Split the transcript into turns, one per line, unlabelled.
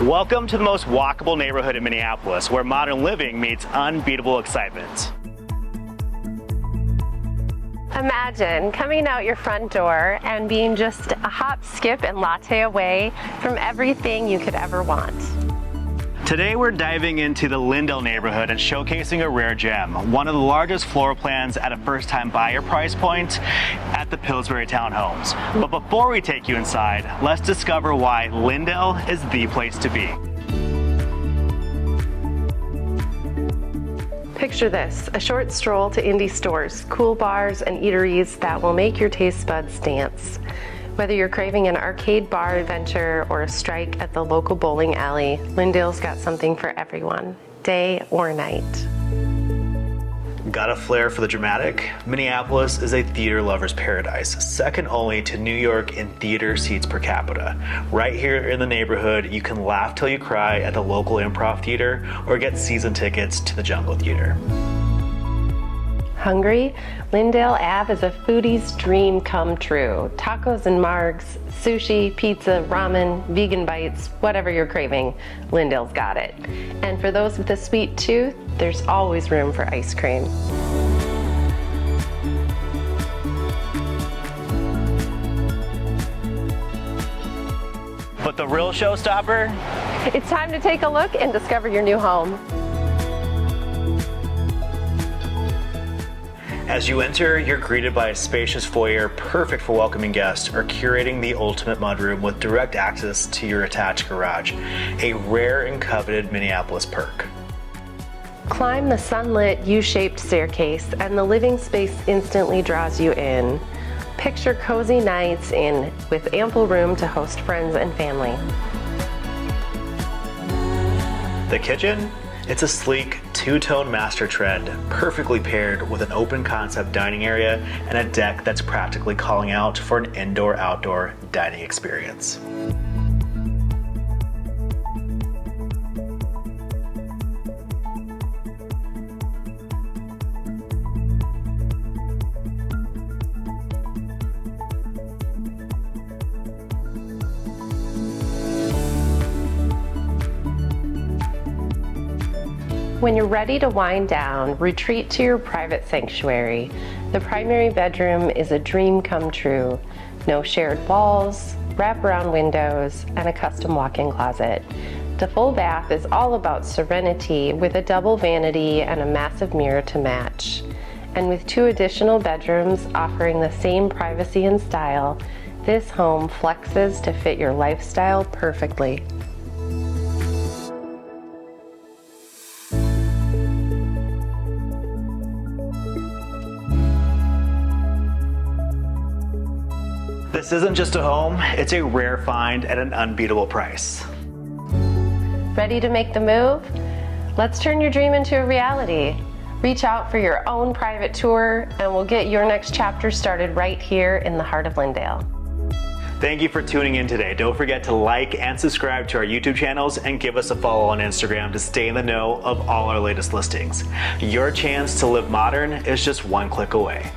Welcome to the most walkable neighborhood in Minneapolis, where modern living meets unbeatable excitement.
Imagine coming out your front door and being just a hop, skip, and latte away from everything you could ever want.
Today we're diving into the Lyndale neighborhood and showcasing a rare gem, one of the largest floor plans at a first-time buyer price point at the Pillsbury Townhomes. But before we take you inside, let's discover why Lyndale is the place to be.
Picture this, a short stroll to indie stores, cool bars, and eateries that will make your taste buds dance. Whether you're craving an arcade bar adventure or a strike at the local bowling alley, Lyndale's got something for everyone, day or night.
Got a flair for the dramatic? Minneapolis is a theater lover's paradise, second only to New York in theater seats per capita. Right here in the neighborhood, you can laugh till you cry at the local improv theater or get season tickets to the Jungle Theater.
Hungry? Lyndale Ave is a foodie's dream come true. Tacos and margs, sushi, pizza, ramen, vegan bites, whatever you're craving, Lyndale's got it. And for those with a sweet tooth, there's always room for ice cream.
But the real showstopper?
It's time to take a look and discover your new home.
As you enter, you're greeted by a spacious foyer perfect for welcoming guests or curating the ultimate mudroom with direct access to your attached garage, a rare and coveted Minneapolis perk.
Climb the sunlit U-shaped staircase and the living space instantly draws you in. Picture cozy nights in with ample room to host friends and family.
The kitchen? It's a sleek, two-tone master trend, perfectly paired with an open concept dining area and a deck that's practically calling out for an indoor-outdoor dining experience.
When you're ready to wind down, retreat to your private sanctuary. The primary bedroom is a dream come true. No shared walls, wraparound windows, and a custom walk-in closet. The full bath is all about serenity with a double vanity and a massive mirror to match. And with 2 additional bedrooms offering the same privacy and style, this home flexes to fit your lifestyle perfectly.
This isn't just a home, it's a rare find at an unbeatable price.
Ready to make the move? Let's turn your dream into a reality. Reach out for your own private tour and we'll get your next chapter started right here in the heart of Lyndale.
Thank you for tuning in today. Don't forget to like and subscribe to our YouTube channels and give us a follow on Instagram to stay in the know of all our latest listings. Your chance to live modern is just one click away.